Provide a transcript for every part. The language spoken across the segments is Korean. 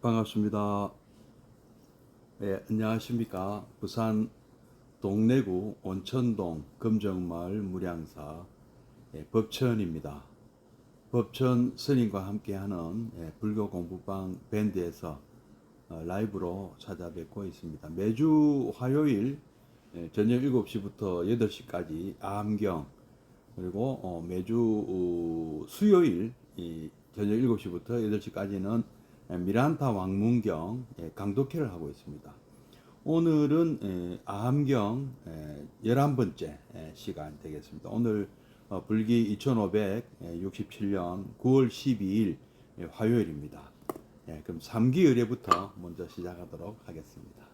반갑습니다. 안녕하십니까. 부산 동래구 온천동 금정마을 무량사 법천입니다. 법천 스님과 함께하는 불교 공부방 밴드에서 라이브로 찾아뵙고 있습니다. 매주 화요일 저녁 7시부터 8시까지 암경, 그리고 매주 수요일 저녁 7시부터 8시까지는 미란타 왕문경 강독회를 하고 있습니다. 오늘은 암경 11번째 시간 되겠습니다. 오늘 불기 2567년 9월 12일 화요일입니다. 그럼 3기 의례부터 먼저 시작하도록 하겠습니다.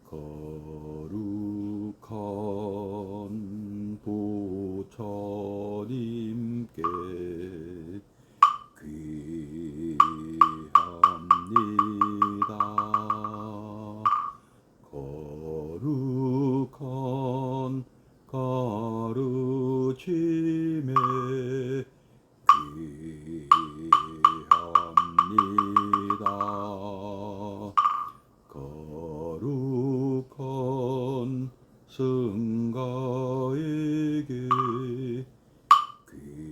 거룩한 부처님께 귀합니다. 거룩한 가르침에 귀합니다. 거룩한 승가에게 귀합니다.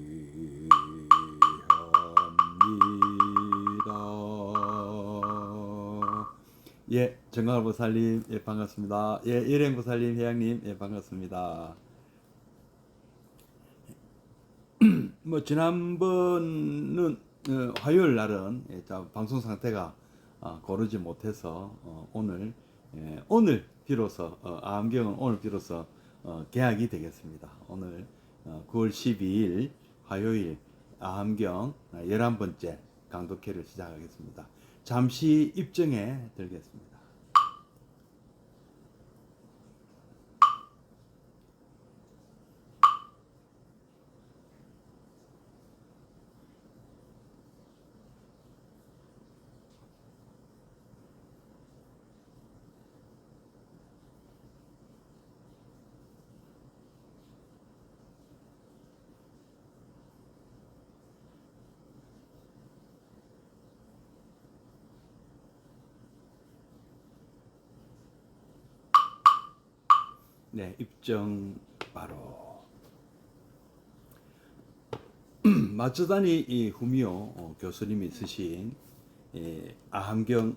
정갈보살님 반갑습니다. 일행보살님, 회장님 반갑습니다. 지난번은 화요일 날은 방송 상태가 고르지 못해서 오늘 비로소 암경은 오늘 비로소 개학이 되겠습니다. 오늘 9월 12일 화요일 암경 11번째 강독회를 시작하겠습니다. 잠시 입정에 들겠습니다. 입정 바로. 마츠다니 후미오 교수님이 쓰신 아함경이라는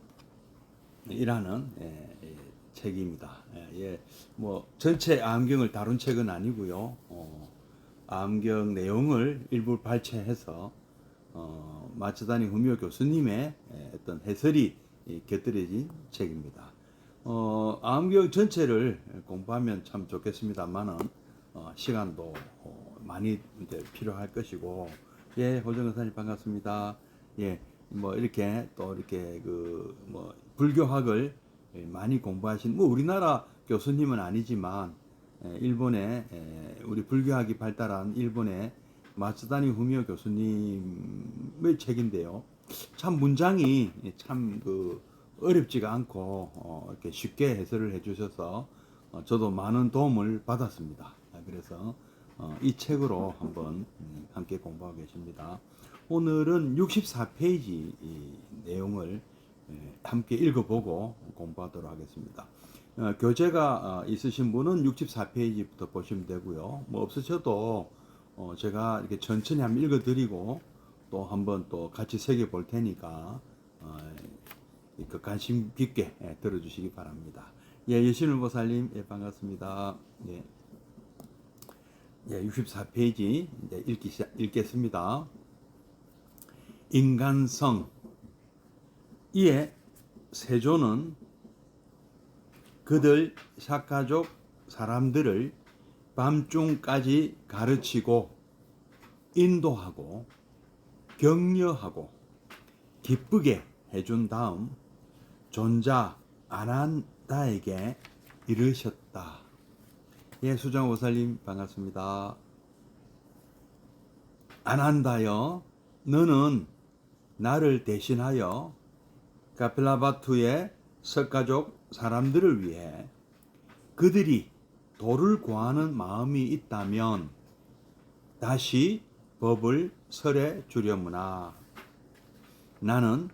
책입니다. 전체 아함경을 다룬 책은 아니고요. 아함경 내용을 일부 발췌해서 마츠다니 후미오 교수님의 어떤 해설이 곁들여진 책입니다. 암경 전체를 공부하면 참 좋겠습니다만은 시간도 많이 이제 필요할 것이고, 호정 의사님 반갑습니다. 이렇게 또 이렇게 불교학을 많이 공부하신 우리나라 교수님은 아니지만 일본의 우리 불교학이 발달한 일본의 마츠다니 후미오 교수님의 책인데요. 참 문장이 참 어렵지가 않고 이렇게 쉽게 해설을 해주셔서 저도 많은 도움을 받았습니다. 그래서 이 책으로 한번 함께 공부하고 계십니다. 오늘은 64페이지 내용을 함께 읽어보고 공부하도록 하겠습니다. 교재가 있으신 분은 64페이지부터 보시면 되고요. 없으셔도 제가 이렇게 천천히 한번 읽어드리고 또 한번 또 같이 새겨볼 테니까 관심 깊게 들어주시기 바랍니다. 여신을보살님 반갑습니다. 64페이지 읽겠습니다. 인간성. 이에 세조는 그들 샤가족 사람들을 밤중까지 가르치고 인도하고 격려하고 기쁘게 해준 다음 존자 아난다에게 이르셨다. 수정보살님 반갑습니다. 아난다여, 너는 나를 대신하여 카필라바투의 석가족 사람들을 위해 그들이 도를 구하는 마음이 있다면 다시 법을 설해 주려무나 나는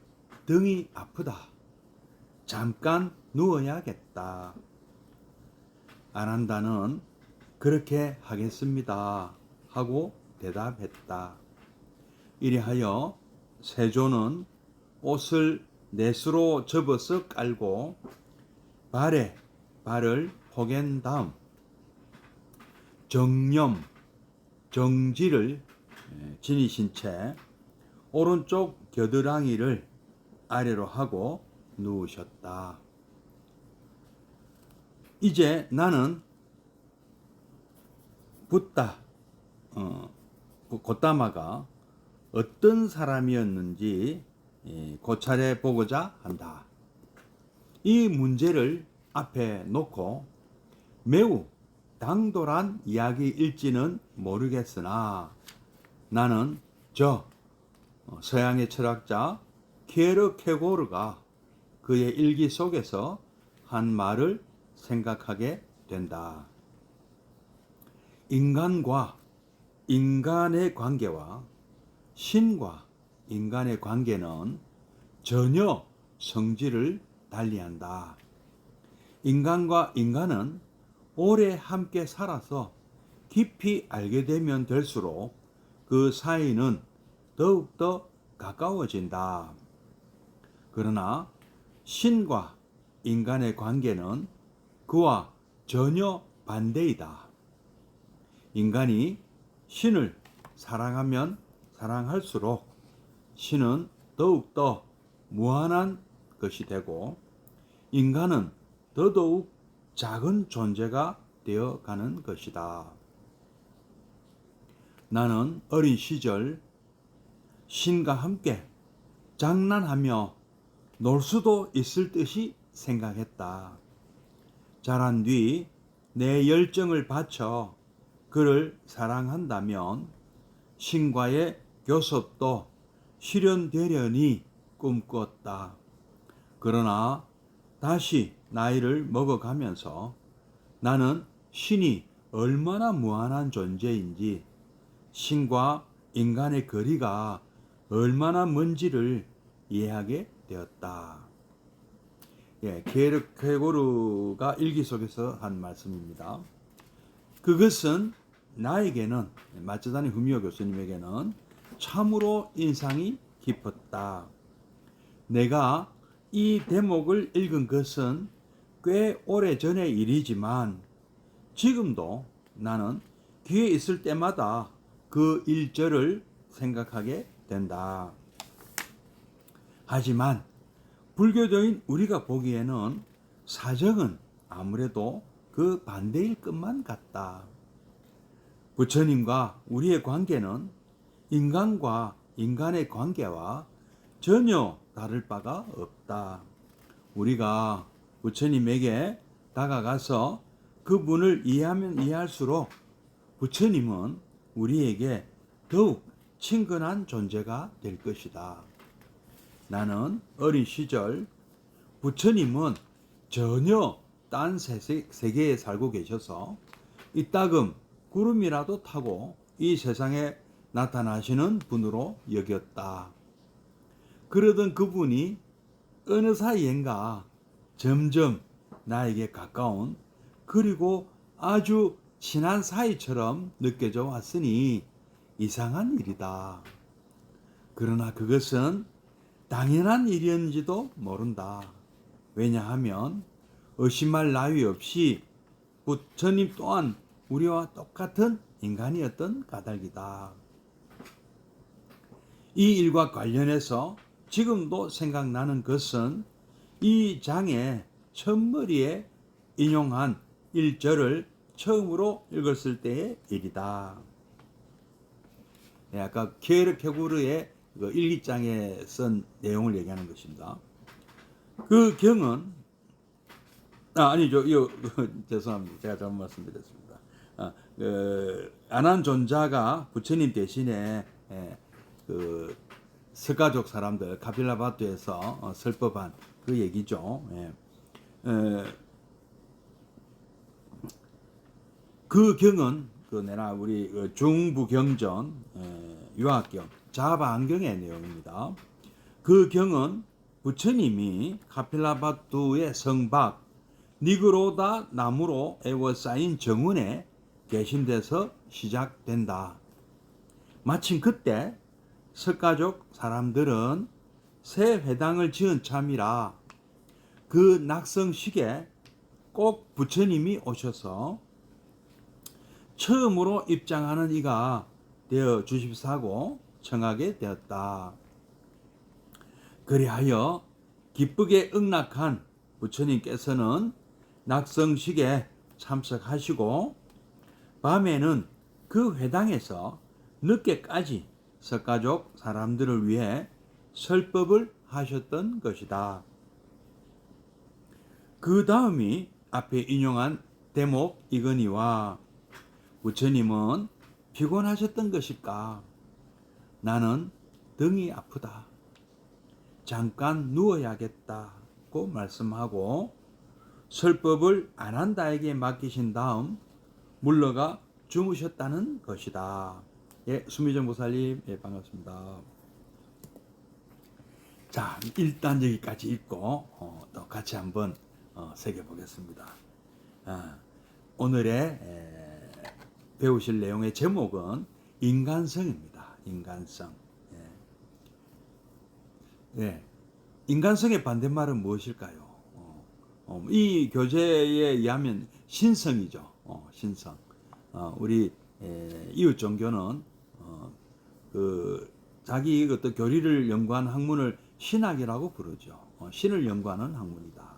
등이 아프다. 잠깐 누워야겠다. 아난다는 그렇게 하겠습니다. 하고 대답했다. 이리하여 세조는 옷을 넷으로 접어서 깔고 발에 발을 포갠 다음 정념, 정지를 지니신 채 오른쪽 겨드랑이를 아래로 하고 누우셨다. 이제 나는 붓다 곶다마가 어떤 사람이었는지 고찰해 보고자 한다. 이 문제를 앞에 놓고 매우 당돌한 이야기일지는 모르겠으나 나는 서양의 철학자 케르케고르가 그의 일기 속에서 한 말을 생각하게 된다. 인간과 인간의 관계와 신과 인간의 관계는 전혀 성질을 달리한다. 인간과 인간은 오래 함께 살아서 깊이 알게 되면 될수록 그 사이는 더욱더 가까워진다. 그러나 신과 인간의 관계는 그와 전혀 반대이다. 인간이 신을 사랑하면 사랑할수록 신은 더욱더 무한한 것이 되고 인간은 더더욱 작은 존재가 되어가는 것이다. 나는 어린 시절 신과 함께 장난하며 놀 수도 있을 듯이 생각했다. 자란 뒤 내 열정을 바쳐 그를 사랑한다면 신과의 교섭도 실현되려니 꿈꿨다. 그러나 다시 나이를 먹어가면서 나는 신이 얼마나 무한한 존재인지 신과 인간의 거리가 얼마나 먼지를 이해하게 되었다. 케르케고르가 일기 속에서 한 말씀입니다. 그것은 나에게는 마츠다니 후미오 교수님에게는 참으로 인상이 깊었다. 내가 이 대목을 읽은 것은 꽤 오래전의 일이지만 지금도 나는 귀에 있을 때마다 그 일절을 생각하게 된다. 하지만 불교도인 우리가 보기에는 사정은 아무래도 그 반대일 것만 같다. 부처님과 우리의 관계는 인간과 인간의 관계와 전혀 다를 바가 없다. 우리가 부처님에게 다가가서 그분을 이해하면 이해할수록 부처님은 우리에게 더욱 친근한 존재가 될 것이다. 나는 어린 시절 부처님은 전혀 딴 세계에 살고 계셔서 이따금 구름이라도 타고 이 세상에 나타나시는 분으로 여겼다. 그러던 그분이 어느 사이엔가 점점 나에게 가까운 그리고 아주 친한 사이처럼 느껴져 왔으니 이상한 일이다. 그러나 그것은 당연한 일이었는지도 모른다. 왜냐하면 의심할 나위 없이 부처님 또한 우리와 똑같은 인간이었던 까닭이다. 이 일과 관련해서 지금도 생각나는 것은 이 장의 첫머리에 인용한 1절을 처음으로 읽었을 때의 일이다. 아까 케르케고르의 그 일기장에 쓴 내용을 얘기하는 것입니다. 그 경은 아니죠. 죄송합니다. 제가 잘못 말씀드렸습니다. 아난존자가 부처님 대신에 그 서가족 사람들 카필라바투에서 설법한 그 얘기죠. 그 경은 그 내나 우리 중부경전 유학경 자바안경의 내용입니다. 그 경은 부처님이 카필라바투의 성박 니그로다 나무로 에워싸인 정원에 계신 데서 시작된다. 마침 그때 석가족 사람들은 새 회당을 지은 참이라 그 낙성식에 꼭 부처님이 오셔서 처음으로 입장하는 이가 되어 주십사고 청하게 되었다. 그리하여 기쁘게 응낙한 부처님께서는 낙성식에 참석하시고 밤에는 그 회당에서 늦게까지 석가족 사람들을 위해 설법을 하셨던 것이다. 그 다음이 앞에 인용한 대목 이거니와 부처님은 피곤하셨던 것일까? 나는 등이 아프다. 잠깐 누워야겠다고 말씀하고 설법을 안한다에게 맡기신 다음 물러가 주무셨다는 것이다. 예, 수미정 보살님, 예, 반갑습니다. 자, 일단 여기까지 읽고 또 같이 한번 새겨보겠습니다. 오늘의 배우실 내용의 제목은 인간성입니다. 인간성. 예. 인간성의 반대말은 무엇일까요? 이 교재에 의하면 신성이죠. 신성. 우리 이웃 종교는 그 자기 어떤 교리를 연구하는 학문을 신학이라고 부르죠. 신을 연구하는 학문이다.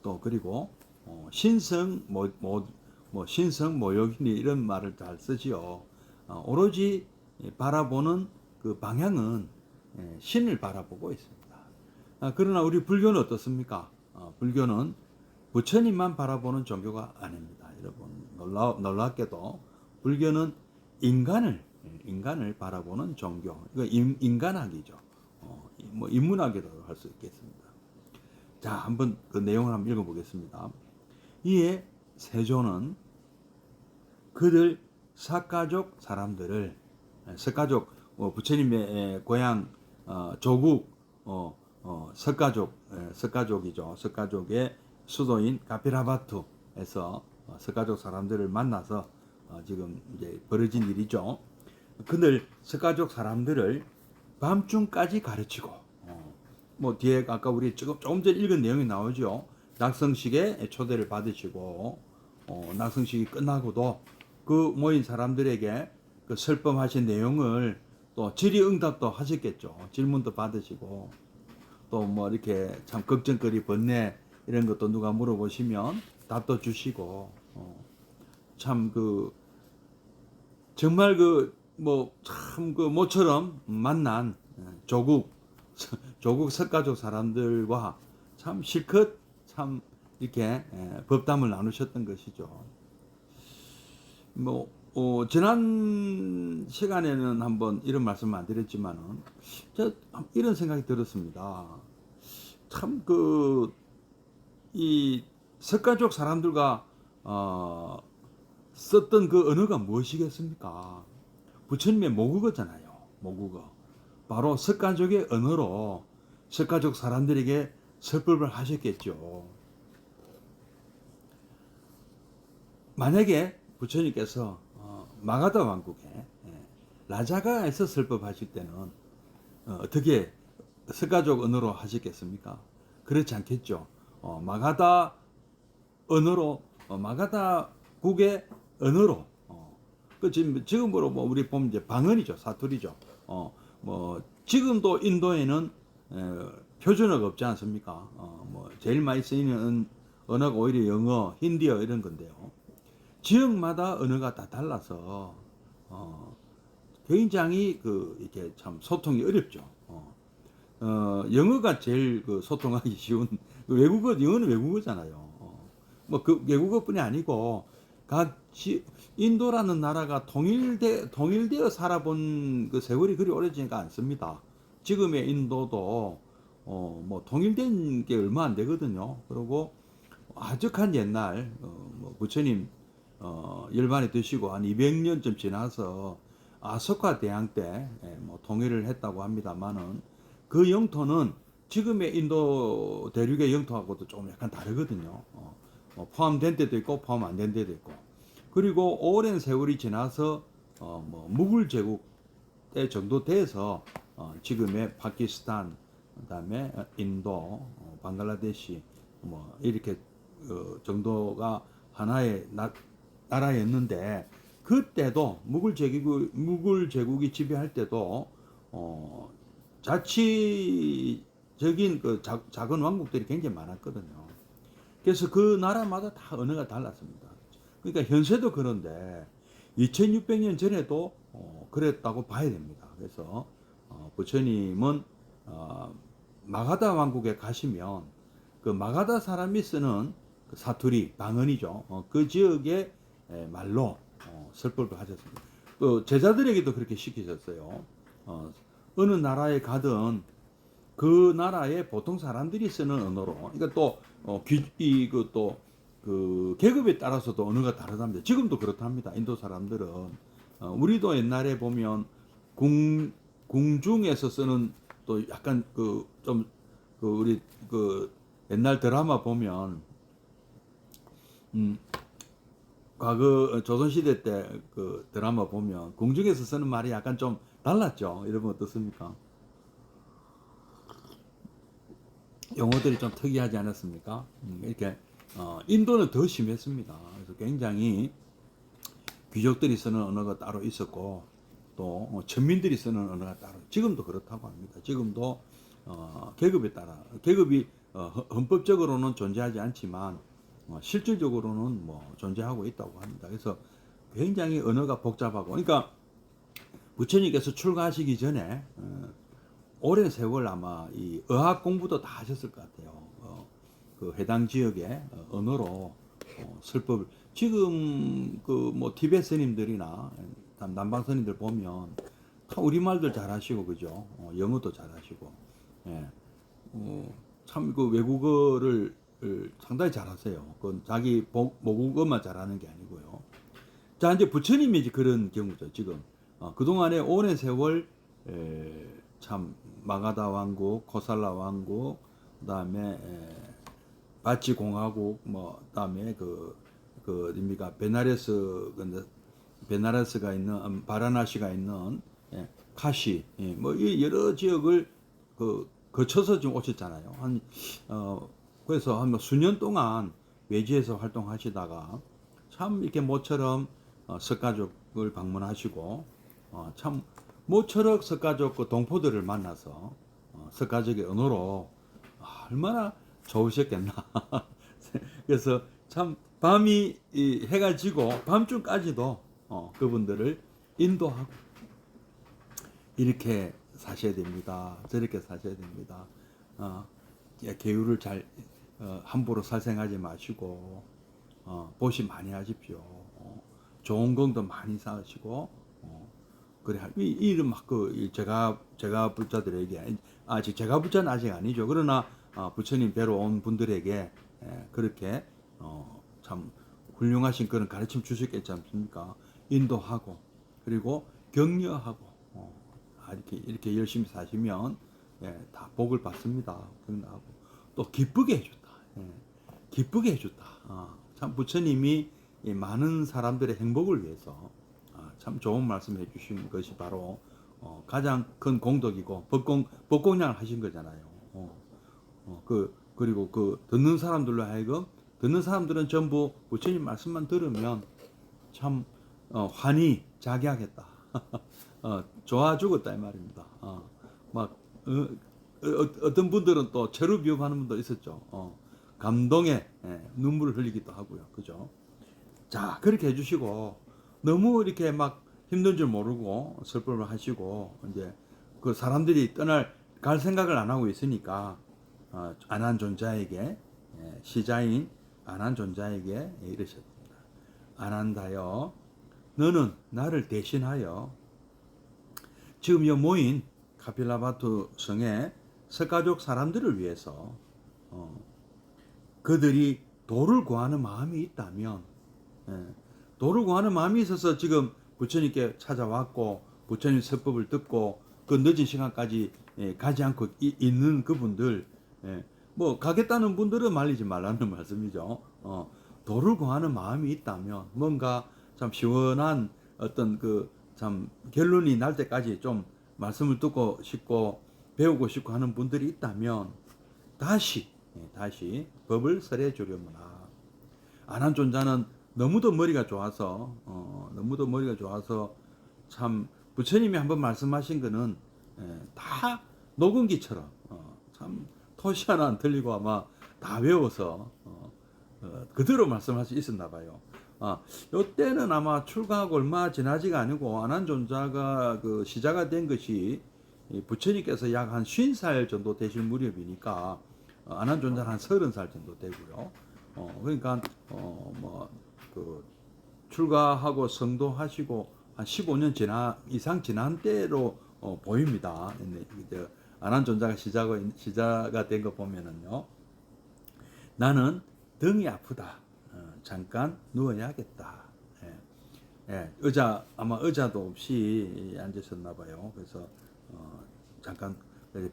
또 그리고 신성 신성 모욕이니 이런 말을 잘 쓰지요. 오로지 바라보는 그 방향은 신을 바라보고 있습니다. 그러나 우리 불교는 어떻습니까? 불교는 부처님만 바라보는 종교가 아닙니다. 여러분 놀랍게도 불교는 인간을 바라보는 종교. 이거 인간학이죠. 뭐 인문학이라고 할 수 있겠습니다. 자, 한번 그 내용을 한번 읽어보겠습니다. 이에 세존은 그들 석가족 사람들을 석가족 부처님의 고향 조국 석가족이죠. 석가족의 수도인 카필라바투에서 석가족 사람들을 만나서 지금 이제 벌어진 일이죠. 그들 석가족 사람들을 밤중까지 가르치고 뭐 뒤에 아까 우리 조금 전에 읽은 내용이 나오죠. 낙성식에 초대를 받으시고 낙성식이 끝나고도 그 모인 사람들에게 그 설법하신 내용을 또 질의응답도 하셨겠죠. 질문도 받으시고 또 뭐 이렇게 참 걱정거리 번뇌 이런 것도 누가 물어보시면 답도 주시고 참 그 정말 그 뭐 참 그 모처럼 만난 조국 석가족 사람들과 참 실컷 참 이렇게 법담을 나누셨던 것이죠. 뭐 지난 시간에는 한번 이런 말씀을 안 드렸지만은 저 이런 생각이 들었습니다. 참 그 이 석가족 사람들과 썼던 그 언어가 무엇이겠습니까? 부처님의 모국어잖아요. 모국어. 바로 석가족의 언어로 석가족 사람들에게 설법을 하셨겠죠. 만약에 부처님께서 마가다 왕국에 라자가에서 설법하실 때는 어떻게 석가족 언어로 하셨겠습니까? 그렇지 않겠죠. 마가다 언어로 마가다국의 언어로 그 지금으로 뭐 우리 보면 이제 방언이죠. 사투리죠. 뭐 지금도 인도에는 표준어가 없지 않습니까? 뭐 제일 많이 쓰이는 언어가 오히려 영어, 힌디어 이런 건데요. 지역마다 언어가 다 달라서 굉장히 그 이렇게 참 소통이 어렵죠. 영어가 제일 그 소통하기 쉬운 영어는 외국어잖아요. 뭐 그 외국어뿐이 아니고 인도라는 나라가 통일되어 살아본 그 세월이 그리 오래지니까 않습니다. 지금의 인도도 뭐 통일된 게 얼마 안 되거든요. 그리고 아적한 옛날 뭐 부처님 열반에 드시고 한 200년쯤 지나서 아소카 대왕 때 뭐 통일을 했다고 합니다만은 그 영토는 지금의 인도 대륙의 영토하고도 좀 약간 다르거든요. 포함된 데도 있고 포함 안 된 데도 있고. 그리고 오랜 세월이 지나서 뭐 무굴 제국 때 정도 돼서 지금의 파키스탄, 그다음에 인도, 방글라데시 뭐 이렇게 정도가 하나의 나라였는데 그때도 무굴 제국이 지배할 때도 자치적인 그 작은 왕국들이 굉장히 많았거든요. 그래서 그 나라마다 다 언어가 달랐습니다. 그러니까 현세도 그런데 2600년 전에도 그랬다고 봐야 됩니다. 그래서 부처님은 마가다 왕국에 가시면 그 마가다 사람이 쓰는 그 사투리, 방언이죠. 그 지역의 말로 설법을 하셨습니다. 또 제자들에게도 그렇게 시키셨어요. 어느 나라에 가든 그 나라의 보통 사람들이 쓰는 언어로. 그러니까 또 그 계급에 따라서도 언어가 다르답니다. 지금도 그렇답니다. 인도 사람들은 우리도 옛날에 보면 궁중에서 쓰는 또 약간 우리 옛날 드라마 보면 과거 조선시대 때 그 드라마 보면 궁중에서 쓰는 말이 약간 좀 달랐죠. 여러분 어떻습니까? 용어들이 좀 특이하지 않았습니까? 이렇게 인도는 더 심했습니다. 그래서 굉장히 귀족들이 쓰는 언어가 따로 있었고 또 천민들이 쓰는 언어가 따로 지금도 그렇다고 합니다. 지금도 계급에 따라 계급이 헌법적으로는 존재하지 않지만 실질적으로는 뭐 존재하고 있다고 합니다. 그래서 굉장히 언어가 복잡하고 그러니까 부처님께서 출가하시기 전에 오랜 세월 아마 이 어학 공부도 다 하셨을 것 같아요. 그 해당 지역의 언어로 설법을 지금 그 뭐 티베트 스님들이나 남방 스님들 보면 다 우리말들 잘하시고 그죠? 영어도 잘하시고 예. 참 그 외국어를 상당히 잘하세요. 그건 자기 모국어만 잘하는 게 아니고요. 자 이제 부처님이 이제 그런 경우죠. 지금 그동안에 오랜 세월 참 마가다 왕국, 코살라 왕국, 그다음에 바치 공화국, 뭐 그다음에 입니까 베나레스가 있는 바라나시가 있는 카시, 뭐 여러 지역을 거쳐서 지금 오셨잖아요. 그래서 한 수년 동안 외지에서 활동하시다가 참 이렇게 모처럼 석가족을 방문하시고 참 모처럼 석가족 그 동포들을 만나서 석가족의 언어로 얼마나 좋으셨겠나. 그래서 참 밤이 해가 지고 밤중까지도 그분들을 인도하고 이렇게 사셔야 됩니다. 저렇게 사셔야 됩니다. 계율을 잘 함부로 살생하지 마시고 보시 많이 하십시오. 좋은 공도 많이 쌓으시고 그래 이름 제가 불자들에게 아직 제가 불자는 아직 아니죠. 그러나 부처님 뵈러 온 분들에게 그렇게 참 훌륭하신 그런 가르침 주셨겠지 않습니까? 인도하고 그리고 격려하고 이렇게 열심히 사시면 다 복을 받습니다. 격려하고 또 기쁘게 해줬다. 기쁘게 해줬다. 참 부처님이 많은 사람들의 행복을 위해서 참 좋은 말씀 해주신 것이 바로 가장 큰 공덕이고 법공양을 하신 거잖아요. 그리고 듣는 사람들로 하여금 듣는 사람들은 전부 부처님 말씀만 들으면 참 환히 자기하겠다. 좋아 죽었다 이 말입니다. 어떤 분들은 또 체류비업하는 분도 있었죠. 감동에 눈물을 흘리기도 하고요. 그죠? 자, 그렇게 해주시고 너무 이렇게 막 힘든 줄 모르고 설법을 하시고 이제 그 사람들이 갈 생각을 안 하고 있으니까 아난존자에게 시자인 아난존자에게 이르셨습니다. 아난다여, 너는 나를 대신하여 지금 이 모인 카필라바투 성의 석가족 사람들을 위해서 그들이 도를 구하는 마음이 있다면 도를 구하는 마음이 있어서 지금 부처님께 찾아왔고 부처님 설법을 듣고 그 늦은 시간까지 가지 않고 있는 그분들, 뭐 가겠다는 분들은 말리지 말라는 말씀이죠. 도를 구하는 마음이 있다면 뭔가 참 시원한 어떤 그 참 결론이 날 때까지 좀 말씀을 듣고 싶고 배우고 싶고 하는 분들이 있다면 다시 법을 설해 주려무나. 안한존자는 너무도 머리가 좋아서 참 부처님이 한번 말씀하신 거는 다 녹음기처럼 참 토시 하나 안 틀리고 아마 다 외워서 그대로 말씀할 수 있었나 봐요. 요때는 아마 출가하고 얼마 지나지가 아니고 안한존자가 그 시자가 된 것이 부처님께서 약 한 50살 정도 되실 무렵이니까 안한존자는 한 30살 정도 되고요. 그러니까 그 출가하고 성도하시고 한 15년 이상 지난 때로 보입니다. 이제 안한존자가 시자가 된 거 보면은요. 나는 등이 아프다. 잠깐 누워야겠다. 아마 의자도 없이 앉으셨나 봐요. 그래서 잠깐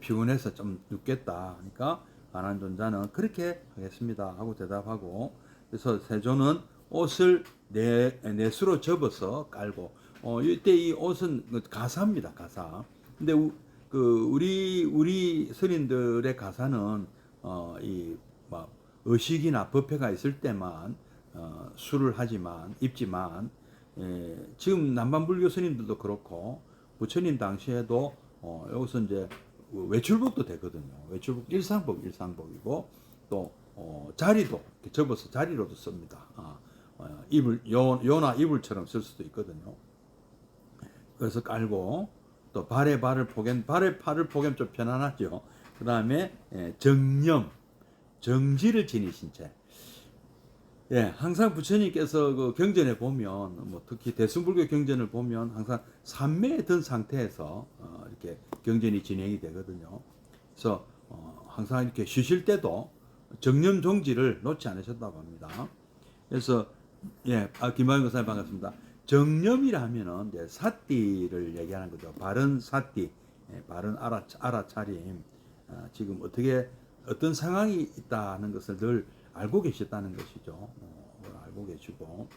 피곤해서 좀 눕겠다 하니까 안한존자는 그렇게 하겠습니다 하고 대답하고, 그래서 세존은 옷을 넷으로 접어서 깔고, 이때 이 옷은 가사입니다. 가사. 근데 우리 스님들의 가사는 이 막 의식이나 법회가 있을 때만 술을 입지만 지금 남반불교 스님들도 그렇고 부처님 당시에도 여기서 이제 외출복도 되거든요. 외출복 일상복이고 또 자리도 이렇게 접어서 자리로도 씁니다. 요나 이불처럼 쓸 수도 있거든요. 그래서 깔고 또 발에 팔을 포개면 좀 편안하죠. 그 다음에 정지를 지니신 채. 항상 부처님께서 그 경전에 보면, 뭐 특히 대승불교 경전을 보면 항상 삼매에 든 상태에서 이렇게 경전이 진행이 되거든요. 그래서 항상 이렇게 쉬실 때도 정념 종지를 놓지 않으셨다고 합니다. 그래서 김만영 교사님 반갑습니다. 정념이라 하면은 이제 사띠를 얘기하는 거죠. 바른 사띠, 바른 알아차림. 지금 어떤 상황이 있다는 것을 늘 알고 계셨다는 것이죠. 알고 계시고,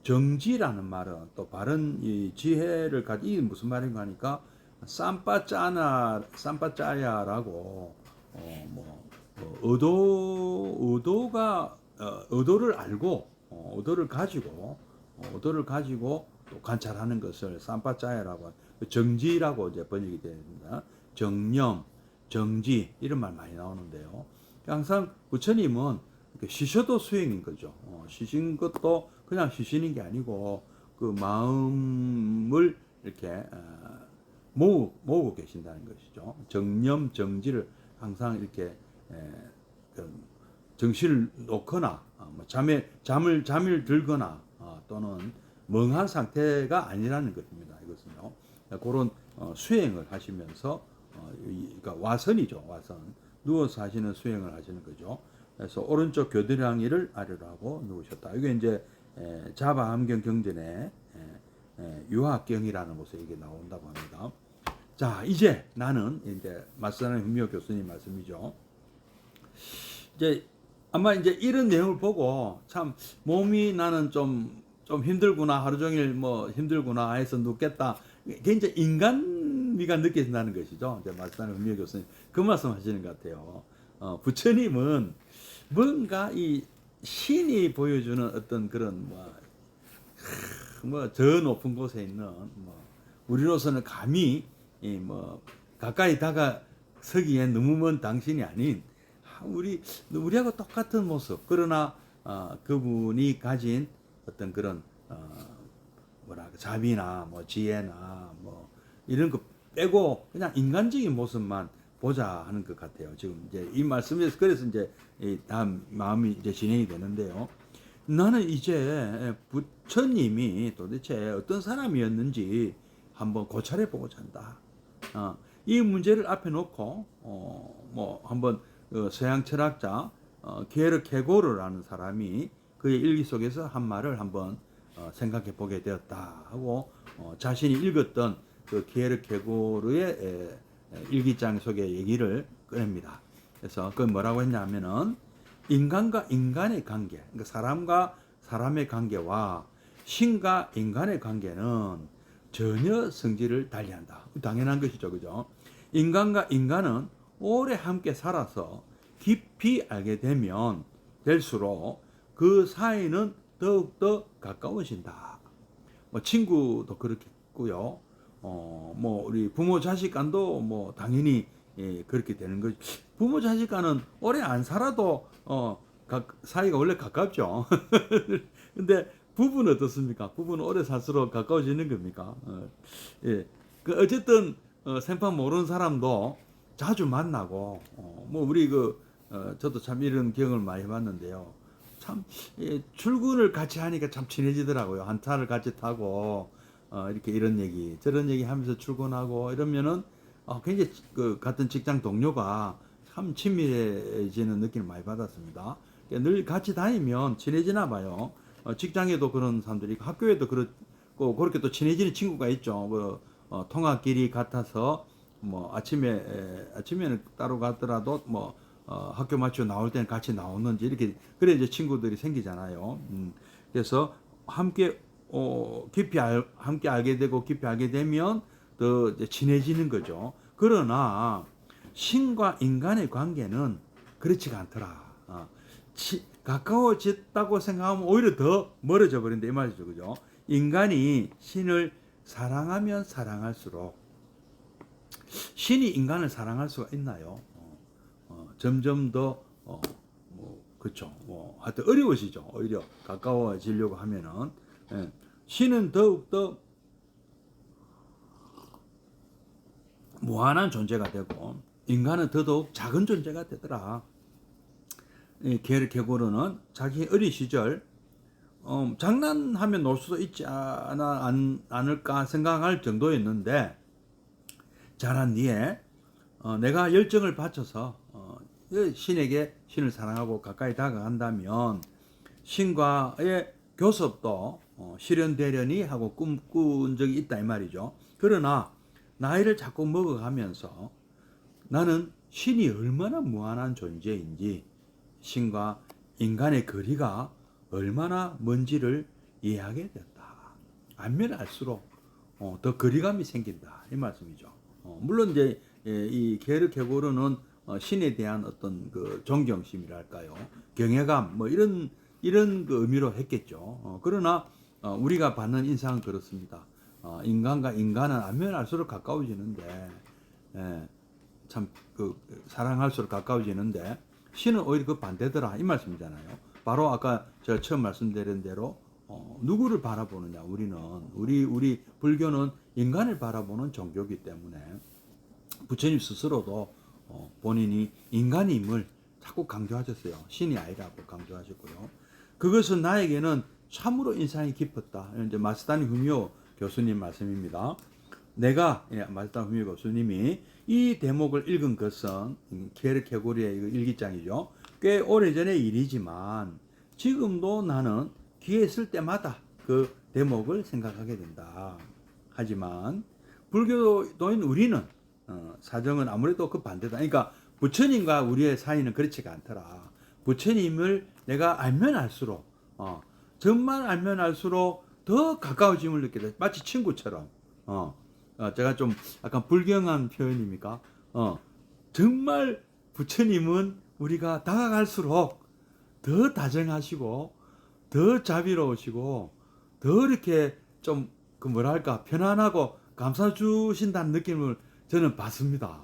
정지라는 말은 또 바른 이 지혜를 이게 무슨 말인가 하니까 쌈빠짜야라고 의도를 알고 의도를 가지고 또 관찰하는 것을 쌈빠짜야라고, 정지라고 이제 번역이 됩니다. 정념, 정지 이런 말 많이 나오는데요. 항상 부처님은 쉬셔도 수행인 거죠. 쉬신 것도 그냥 쉬시는 게 아니고 그 마음을 이렇게 모으고 계신다는 것이죠. 정념, 정지를 항상 이렇게 정신을 놓거나 잠을 들거나 또는 멍한 상태가 아니라는 것입니다. 이것은요. 그런 수행을 하시면서 그러니까 와선이죠. 와선. 누워서 하시는 수행을 하시는 거죠. 그래서 오른쪽 겨드랑이를 아래로 하고 누우셨다. 이게 이제 자바암경 경전에 유학경이라는 곳에 이게 나온다고 합니다. 자, 이제 나는 이제 마스다나 현미호 교수님 말씀이죠. 이제 아마 이제 이런 내용을 보고 참 몸이 나는 좀 힘들구나, 하루 종일 뭐 힘들구나 해서 눕겠다. 굉장히 인간미가 느껴진다는 것이죠. 이제 마스다나 현미호 교수님 그 말씀하시는 것 같아요. 부처님은 뭔가 이 신이 보여주는 어떤 그런 저 높은 곳에 있는 우리로서는 감히 가까이 다가서기엔 너무 먼 당신이 아닌 우리하고 똑같은 모습, 그러나 그분이 가진 어떤 그런 자비나 지혜나 이런 거 빼고 그냥 인간적인 모습만 보자 하는 것 같아요. 지금 이제 이 말씀에서 그래서 이제 다음 마음이 이제 진행이 되는데요. 나는 이제 부처님이 도대체 어떤 사람이었는지 한번 고찰해 보고자 한다. 이 문제를 앞에 놓고 한번 서양 철학자 게르케고르라는 사람이 그의 일기 속에서 한 말을 한번 생각해 보게 되었다 하고 자신이 읽었던 그 키에르케고르의 일기장 속의 얘기를 꺼냅니다. 그래서 그 뭐라고 했냐면은 인간과 인간의 관계, 그러니까 사람과 사람의 관계와 신과 인간의 관계는 전혀 성질을 달리한다. 당연한 것이죠, 그죠? 인간과 인간은 오래 함께 살아서 깊이 알게 되면 될수록 그 사이는 더욱더 가까워진다. 뭐 친구도 그렇겠고요. 뭐 우리 부모 자식 간도 뭐 당연히 그렇게 되는 거죠. 부모 자식 간은 오래 안 살아도 사이가 원래 가깝죠. 근데 부부는 어떻습니까? 부부는 오래 살수록 가까워지는 겁니까? 예. 그 어쨌든 생판 모르는 사람도 자주 만나고 뭐 우리 저도 참 이런 경험을 많이 해봤는데요. 참 출근을 같이 하니까 참 친해지더라고요. 한 차를 같이 타고 이렇게 이런 얘기 저런 얘기 하면서 출근하고 이러면은 굉장히 그 같은 직장 동료가 참 친밀해지는 느낌을 많이 받았습니다. 늘 같이 다니면 친해지나 봐요. 직장에도 그런 사람들이 있고 학교에도 그렇고 그렇게 또 친해지는 친구가 있죠. 통학길이 같아서 뭐 아침에는 따로 갔더라도 뭐 학교 마치고 나올 때는 같이 나오는지 이렇게 그래 이제 친구들이 생기잖아요. 그래서 함께 함께 알게 되고 깊이 알게 되면 더 이제 친해지는 거죠. 그러나 신과 인간의 관계는 그렇지가 않더라. 가까워졌다고 생각하면 오히려 더 멀어져 버린다 이 말이죠, 그죠? 인간이 신을 사랑하면 사랑할수록 신이 인간을 사랑할 수가 있나요? 점점 더 그렇죠. 하여튼 어려워지죠. 오히려 가까워지려고 하면은 신은 더욱 더 무한한 존재가 되고 인간은 더더욱 작은 존재가 되더라. 게르케고르는 자기 어린 시절 장난하면 놀 수도 있지 않을까 생각할 정도였는데 자란 뒤에 내가 열정을 바쳐서 신을 사랑하고 가까이 다가간다면 신과의 교섭도 실현되려니 하고 꿈꾼 적이 있다 이 말이죠. 그러나 나이를 자꾸 먹어가면서 나는 신이 얼마나 무한한 존재인지 신과 인간의 거리가 얼마나 먼지를 이해하게 됐다. 알면 알수록 더 거리감이 생긴다 이 말씀이죠. 물론 이제 이 게르케고르는 신에 대한 어떤 그 존경심이랄까요, 경외감 뭐 이런 그 의미로 했겠죠. 그러나 우리가 받는 인상은 그렇습니다. 인간과 인간은 알면 알수록 가까워지는데 참 사랑할수록 가까워지는데 신은 오히려 그 반대더라 이 말씀이잖아요. 바로 아까 제가 처음 말씀드린 대로 누구를 바라보느냐, 우리 불교는 인간을 바라보는 종교이기 때문에 부처님 스스로도 본인이 인간임을 자꾸 강조하셨어요. 신이 아니라고 강조하셨고요. 그것은 나에게는 참으로 인상이 깊었다. 이제 마스다니 후미오 교수님 말씀입니다. 마스다니 후미오 교수님이 이 대목을 읽은 것은 키에르케고르의 일기장이죠. 꽤 오래전의 일이지만 지금도 나는 귀에 쓸 때마다 그 대목을 생각하게 된다. 하지만 불교도인 우리는 사정은 아무래도 그 반대다. 그러니까 부처님과 우리의 사이는 그렇지가 않더라. 부처님을 내가 알면 알수록 정말 알면 알수록 더 가까워짐을 느끼다. 마치 친구처럼. 제가 좀 약간 불경한 표현입니까? 정말 부처님은 우리가 다가갈수록 더 다정하시고 더 자비로우시고 더 이렇게 좀 그 뭐랄까 편안하고 감싸 주신다는 느낌을 저는 받습니다.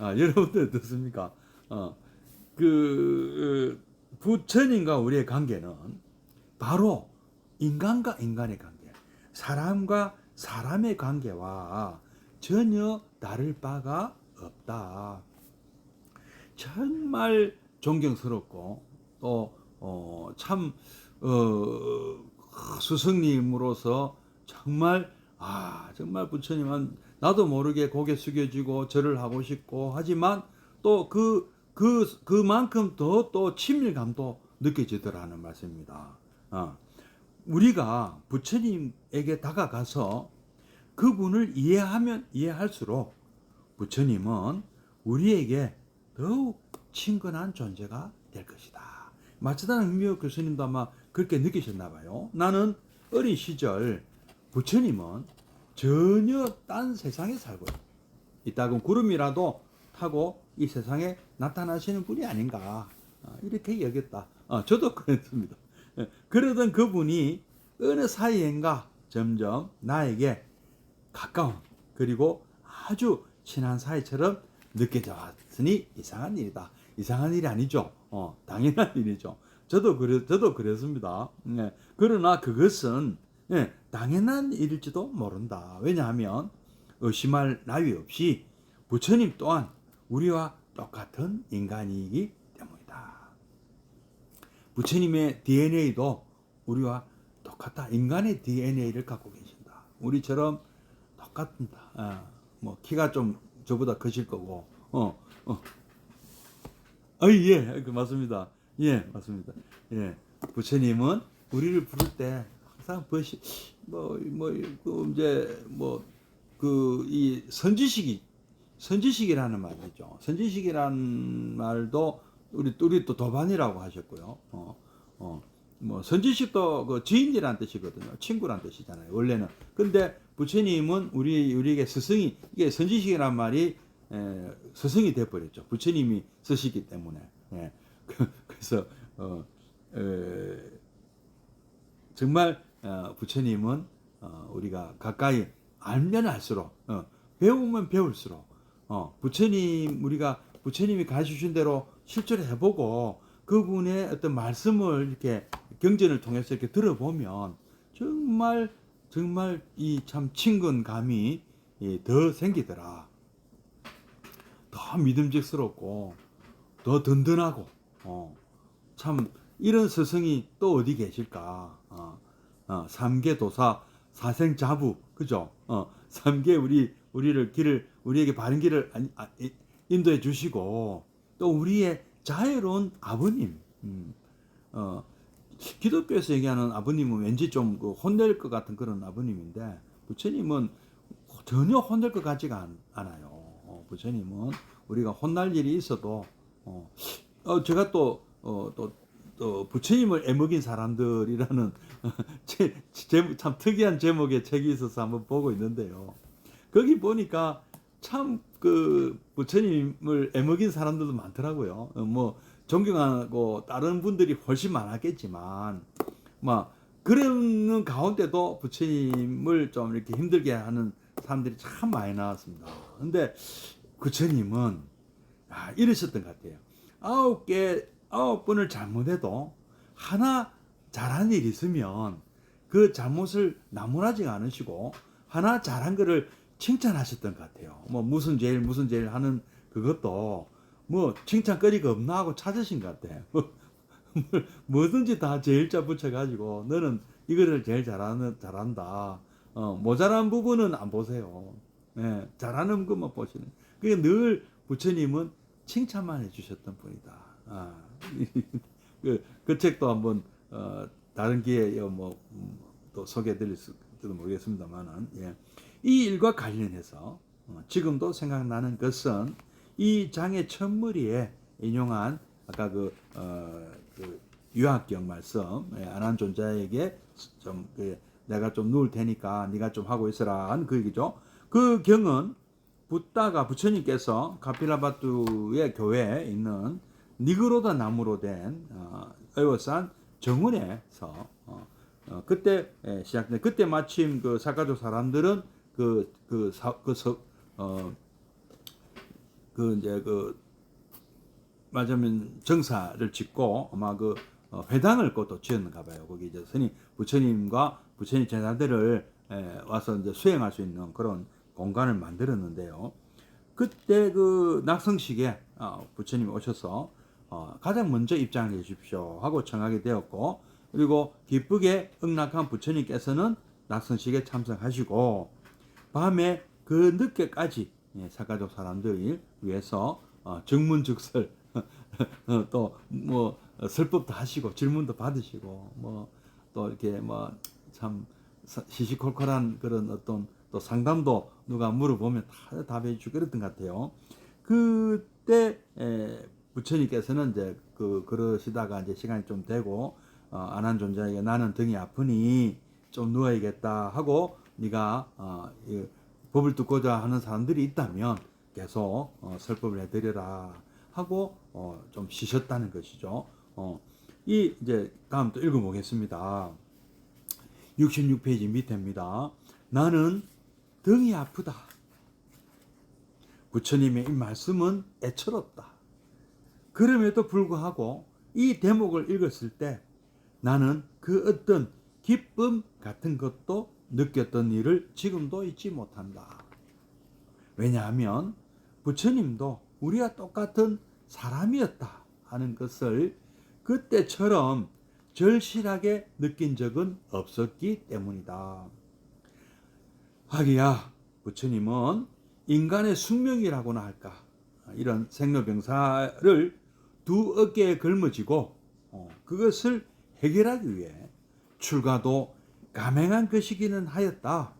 여러분들 어떻습니까? 부처님과 우리의 관계는 바로 인간과 인간의 관계, 사람과 사람의 관계와 전혀 다를 바가 없다. 정말 존경스럽고 또 참 스승님으로서 정말 정말 부처님은 나도 모르게 고개 숙여지고 절을 하고 싶고 하지만 또 그만큼 더 또 친밀감도 느껴지더라는 말씀입니다. 우리가 부처님에게 다가가서 그분을 이해하면 이해할수록 부처님은 우리에게 더욱 친근한 존재가 될 것이다. 마츠다 흥미호 교수님도 아마 그렇게 느끼셨나 봐요. 나는 어린 시절 부처님은 전혀 딴 세상에 살고 있다고 구름이라도 타고 이 세상에 나타나시는 분이 아닌가 이렇게 여겼다. 저도 그랬습니다. 그러던 그분이 어느 사이엔가 점점 나에게 가까운 그리고 아주 친한 사이처럼 느껴져 왔으니 이상한 일이다. 이상한 일이 아니죠. 당연한 일이죠. 저도 그랬습니다. 그러나 그것은 당연한 일일지도 모른다. 왜냐하면 의심할 나위 없이 부처님 또한 우리와 똑같은 인간이기 때문이다. 부처님의 DNA도 우리와 똑같다. 인간의 DNA를 갖고 계신다. 우리처럼 똑같다. 뭐 키가 좀 저보다 크실 거고. 예, 맞습니다. 예, 맞습니다. 예, 부처님은 우리를 부를 때 항상 이 선지식이라는 말이죠. 선지식이라는 말도 우리 또 도반이라고 하셨고요. 뭐 선지식도 그 지인이라는 뜻이거든요. 친구라는 뜻이잖아요. 원래는. 근데 부처님은 우리에게 스승이 이게 선지식이란 말이 스승이 돼 버렸죠. 부처님이 쓰시기 때문에. 그래서 정말 부처님은 우리가 가까이 알면 알수록 배우면 배울수록 우리가 부처님이 가르치신 대로 실제로 해보고 그분의 어떤 말씀을 이렇게 경전을 통해서 이렇게 들어보면 정말 이 참 친근감이 더 생기더라. 더 믿음직스럽고 더 든든하고 참 이런 스승이 또 어디 계실까? 삼계 도사 사생자부 그죠? 삼계 우리에게 바른 길을 인도해 주시고 또 우리의 자유로운 아버님. 기독교에서 얘기하는 아버님은 왠지 좀 혼낼 것 같은 그런 아버님인데 부처님은 전혀 혼낼 것 같지가 않아요. 부처님은 우리가 혼날 일이 있어도 제가 또 부처님을 애먹인 사람들이라는 참 특이한 제목의 책이 있어서 한번 보고 있는데요. 거기 보니까 참 그 부처님을 애먹인 사람들도 많더라고요. 뭐 존경하고 다른 분들이 훨씬 많았겠지만 막 그런 가운데도 부처님을 좀 이렇게 힘들게 하는 사람들이 참 많이 나왔습니다. 근데 부처님은 이러셨던 것 같아요. 아홉 번을 잘못해도 하나 잘한 일이 있으면 그 잘못을 나무라지 않으시고 하나 잘한 거를 칭찬하셨던 것 같아요. 뭐 무슨 제일 하는 그것도 뭐 칭찬거리가 없나 하고 찾으신 것 같아요. 뭐든지 다 제일자 붙여가지고 너는 이거를 제일 잘한다. 모자란 부분은 안 보세요. 잘하는 것만 보시는. 그게 늘 부처님은 칭찬만 해주셨던 분이다. 그 책도 한번 다른 기회에 또 소개해드릴지도 모르겠습니다만은 이 일과 관련해서 지금도 생각나는 것은 이 장의 첫머리에 인용한 아까 그 유학경 말씀 안한존자에게 좀 내가 좀 누울 테니까 네가 좀 하고 있으라 한 그 얘기죠. 그 경은 부처님께서 카필라바투의 교회에 있는 니그로다 나무로 된 에워싼 정원에서 그때 시작된 그때 마침 그 사카조 사람들은 맞으면 정사를 짓고 아마 회당을 또 지었는가 봐요. 거기 이제 부처님과 부처님 제자들을 와서 이제 수행할 수 있는 그런 공간을 만들었는데요. 그때 그 낙성식에 부처님이 오셔서 가장 먼저 입장을 해주십시오 하고 청하게 되었고, 그리고 기쁘게 응낙한 부처님께서는 낙성식에 참석하시고 밤에 그 늦게까지 사가족 사람들을 위해서 정문즉설 또 뭐 설법도 하시고 질문도 받으시고 뭐 또 이렇게 뭐 참 시시콜콜한 그런 어떤 또 상담도 누가 물어보면 다 답해 주고 그랬던 것 같아요. 그때 부처님께서는 이제 그러시다가 이제 시간이 좀 되고 안한 존자에게 나는 등이 아프니 좀 누워야겠다 하고 네가 이 법을 듣고자 하는 사람들이 있다면 계속 설법을 해드려라 하고 좀 쉬셨다는 것이죠. 이 이제 다음 또 읽어보겠습니다. 66페이지 밑에입니다. 나는 등이 아프다. 부처님의 이 말씀은 애처롭다. 그럼에도 불구하고 이 대목을 읽었을 때 나는 그 어떤 기쁨 같은 것도 느꼈던 일을 지금도 잊지 못한다. 왜냐하면 부처님도 우리와 똑같은 사람이었다 하는 것을 그때처럼 절실하게 느낀 적은 없었기 때문이다. 하기야 부처님은 인간의 숙명이라고나 할까, 이런 생로병사를 두 어깨에 걸머지고 그것을 해결하기 위해 출가도 감행한 것이기는 하였다.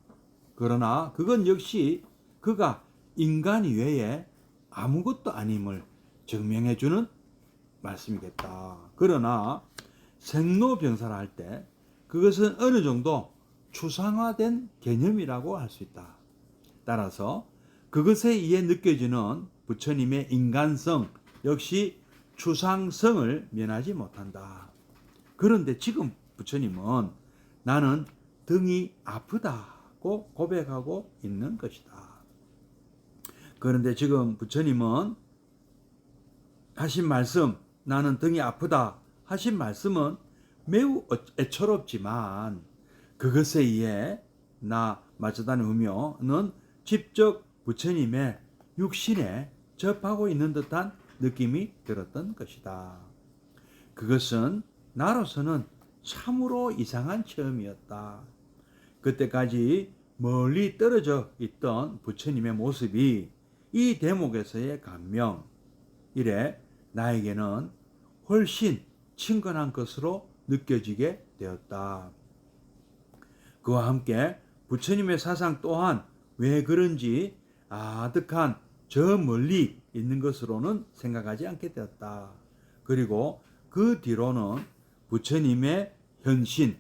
그러나 그건 역시 그가 인간 이외에 아무것도 아님을 증명해주는 말씀이겠다. 그러나 생로병사를 할 때 그것은 어느 정도 추상화된 개념이라고 할 수 있다. 따라서 그것에 의해 느껴지는 부처님의 인간성 역시 추상성을 면하지 못한다. 그런데 지금 부처님은 나는 등이 아프다고 고백하고 있는 것이다. 그런데 지금 부처님은 하신 말씀, 나는 등이 아프다 하신 말씀은 매우 애처롭지만 그것에 의해 나 마츠다니 후묘는 직접 부처님의 육신에 접하고 있는 듯한 느낌이 들었던 것이다. 그것은 나로서는 참으로 이상한 체험이었다. 그때까지 멀리 떨어져 있던 부처님의 모습이 이 대목에서의 감명, 이래 나에게는 훨씬 친근한 것으로 느껴지게 되었다. 그와 함께 부처님의 사상 또한 왜 그런지 아득한 저 멀리 있는 것으로는 생각하지 않게 되었다. 그리고 그 뒤로는 부처님의 현신,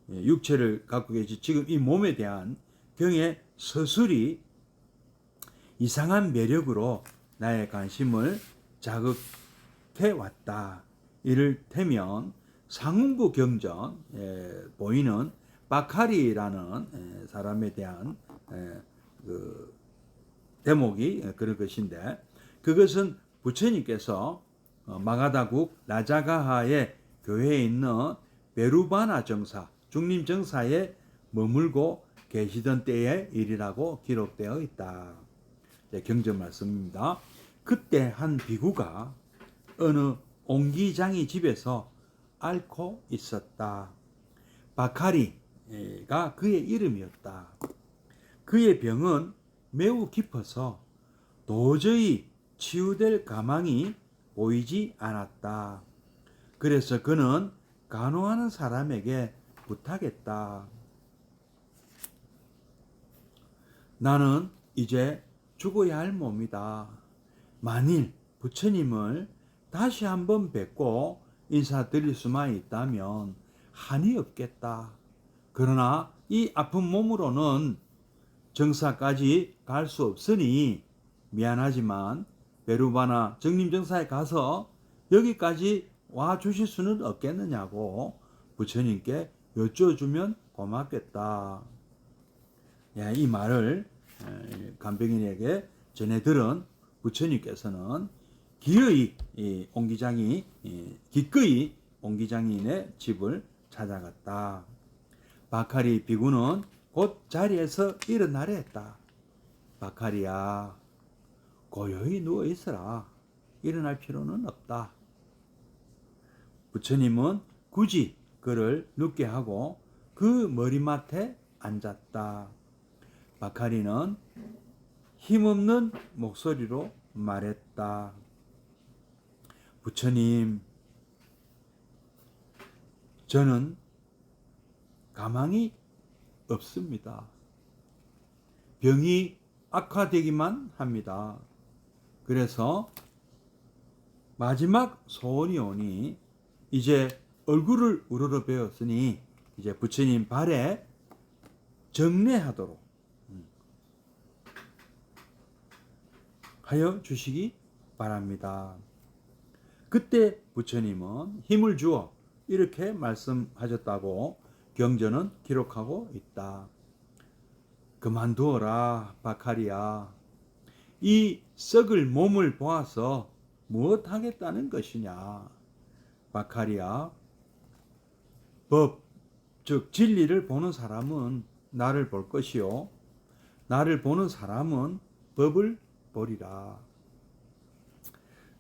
육체를 갖고 계신 지금 이 몸에 대한 경의 서술이 이상한 매력으로 나의 관심을 자극해 왔다. 이를테면 상운부 경전에 보이는 바카리라는 사람에 대한 그 대목이 그럴 것인데, 그것은 부처님께서 마가다국 라자가하의 교회에 있는 베루바나 정사, 중림 정사에 머물고 계시던 때의 일이라고 기록되어 있다. 경전 말씀입니다. 그때 한 비구가 어느 옹기장이 집에서 앓고 있었다. 바카리가 그의 이름이었다. 그의 병은 매우 깊어서 도저히 치유될 가망이 보이지 않았다. 그래서 그는 간호하는 사람에게 부탁했다. 나는 이제 죽어야 할 몸이다. 만일 부처님을 다시 한번 뵙고 인사드릴 수만 있다면 한이 없겠다. 그러나 이 아픈 몸으로는 정사까지 갈 수 없으니 미안하지만 베루바나 정림정사에 가서 여기까지 와 주실 수는 없겠느냐고 부처님께 여쭤주면 고맙겠다. 이 말을 간병인에게 전해 들은 부처님께서는 기꺼이 옹기장인의 집을 찾아갔다. 바카리 비구는 곧 자리에서 일어나려 했다. 바카리야, 고요히 누워 있어라. 일어날 필요는 없다. 부처님은 굳이 그를 눕게 하고 그 머리맡에 앉았다. 바카리는 힘없는 목소리로 말했다. 부처님, 저는 가망이 없습니다. 병이 악화되기만 합니다. 그래서 마지막 소원이 오니 이제 얼굴을 우러러 베었으니 이제 부처님 발에 정례하도록 하여 주시기 바랍니다. 그때 부처님은 힘을 주어 이렇게 말씀하셨다고 경전은 기록하고 있다. 그만두어라 바카리야. 이 썩을 몸을 보아서 무엇 하겠다는 것이냐. 바카리야. 법, 즉 진리를 보는 사람은 나를 볼 것이요 나를 보는 사람은 법을 보리라.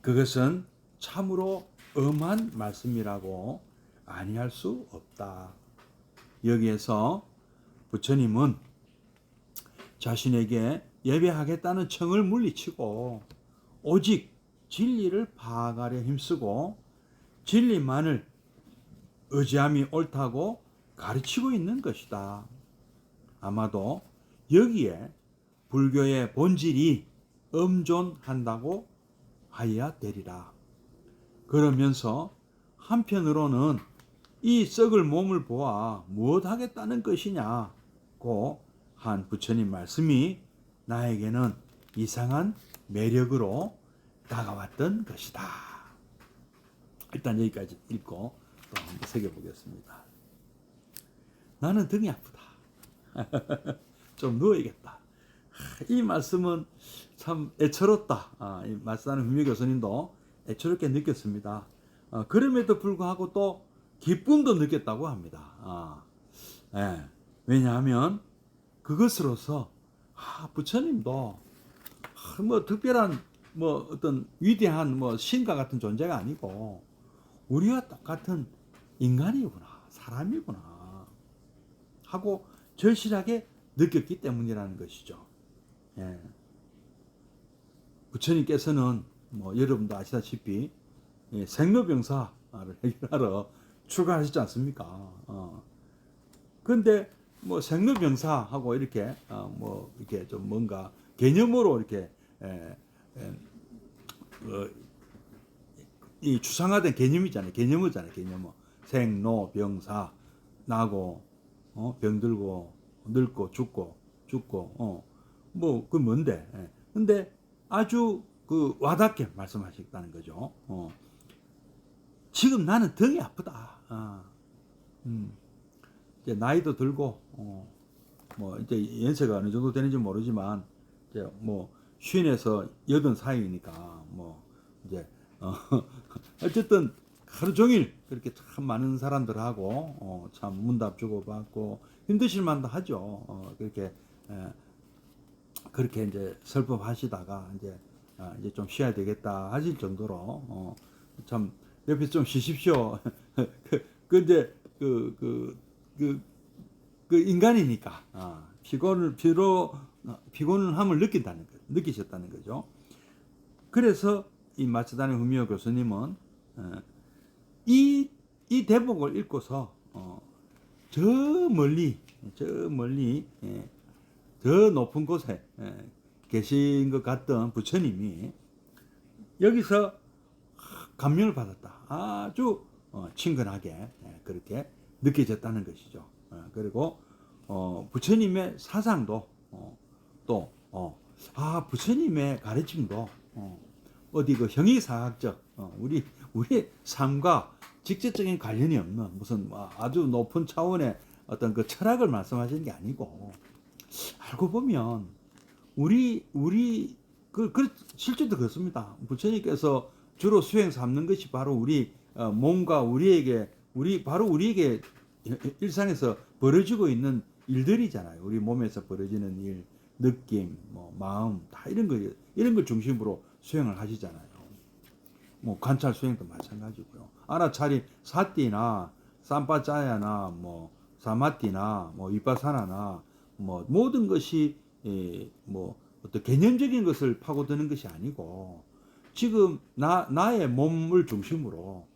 그것은 참으로 엄한 말씀이라고 아니할 수 없다. 여기에서 부처님은 자신에게 예배하겠다는 청을 물리치고 오직 진리를 파악하려 힘쓰고 진리만을 의지함이 옳다고 가르치고 있는 것이다. 아마도 여기에 불교의 본질이 엄존한다고 하여야 되리라. 그러면서 한편으로는 이 썩을 몸을 보아 무엇 하겠다는 것이냐고 한 부처님 말씀이 나에게는 이상한 매력으로 다가왔던 것이다. 일단 여기까지 읽고 또 한번 새겨보겠습니다. 나는 등이 아프다. 좀 누워야겠다. 이 말씀은 참 애처롭다. 이 말씀하는 humyo 교수님도 애처롭게 느꼈습니다. 그럼에도 불구하고 또 기쁨도 느꼈다고 합니다. 예. 왜냐하면 그것으로서 부처님도 뭐 특별한 뭐 어떤 위대한 뭐 신과 같은 존재가 아니고 우리와 똑같은 인간이구나, 사람이구나 하고 절실하게 느꼈기 때문이라는 것이죠. 예. 부처님께서는 뭐 여러분도 아시다시피 생로병사를 해결하러 출가하셨지 않습니까? 근데 뭐 생로병사하고 이렇게 뭐 이렇게 좀 뭔가 개념으로 이렇게 이 추상화된 개념이잖아요. 개념이잖아요. 개념은 생로병사 나고 병들고 늙고 죽고 뭐 그 뭔데? 근데 아주 그 와닿게 말씀하셨다는 거죠. 지금 나는 등이 아프다. 이제 나이도 들고 뭐 이제 연세가 어느 정도 되는지 모르지만 이제 뭐 50에서 80 사이니까 뭐 이제 어쨌든 하루 종일 그렇게 참 많은 사람들하고 참 문답 주고받고 힘드실 만도 하죠. 그렇게 이제 설법하시다가 이제 좀 쉬어야 되겠다 하실 정도로 참 옆에서 좀 쉬십시오. 근데 그 인간이니까 피곤함을 느끼셨다는 거죠. 그래서 이 마츠다니 후미오 교수님은 이 대목을 읽고서 저 멀리 더 높은 곳에 계신 것 같던 부처님이 여기서 감명을 받았다. 아주 친근하게 그렇게 느껴졌다는 것이죠. 그리고 부처님의 사상도 또 부처님의 가르침도 어디 그 형이상학적 우리의 삶과 직접적인 관련이 없는 무슨 아주 높은 차원의 어떤 그 철학을 말씀하시는 게 아니고 알고 보면 우리 실제도 그렇습니다. 부처님께서 주로 수행 삼는 것이 바로 우리 몸과 우리에게 일상에서 벌어지고 있는 일들이잖아요. 우리 몸에서 벌어지는 일, 느낌, 뭐 마음 다 이런 걸 중심으로 수행을 하시잖아요. 뭐 관찰 수행도 마찬가지고요. 아라차리 사띠나 삼빠짜야나 뭐 사마띠나 뭐 위파사나나 뭐 모든 것이 뭐 어떤 개념적인 것을 파고드는 것이 아니고 지금 나의 몸을 중심으로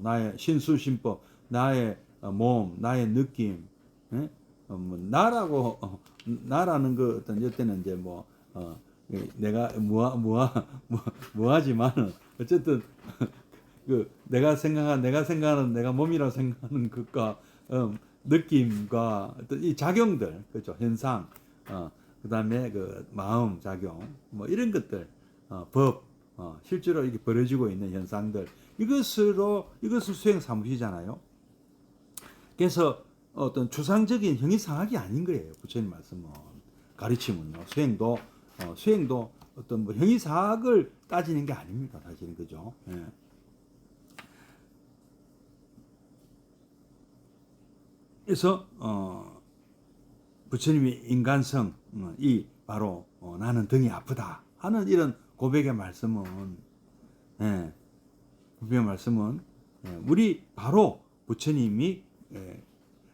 나의 신수신법, 나의 몸, 나의 느낌, 예? 뭐 나라고 나라는 그 어떤 이때는 이제 내가 뭐하지만 어쨌든 그 내가 생각하는 내가 몸이라고 생각하는 것과 느낌과 어떤 이 작용들 그렇죠 현상 그다음에 그 마음 작용 뭐 이런 것들 법 실제로 이렇게 벌어지고 있는 현상들 이것을 수행 사무시잖아요. 그래서 어떤 추상적인 형이상학이 아닌 거예요. 부처님 말씀은 가르침은요. 수행도 어떤 뭐 형이상학을 따지는 게 아닙니다. 사실은 그죠. 예. 그래서 부처님이 인간성 이 바로 나는 등이 아프다 하는 이런 고백의 말씀은 예, 고백의 말씀은 우리 바로 부처님이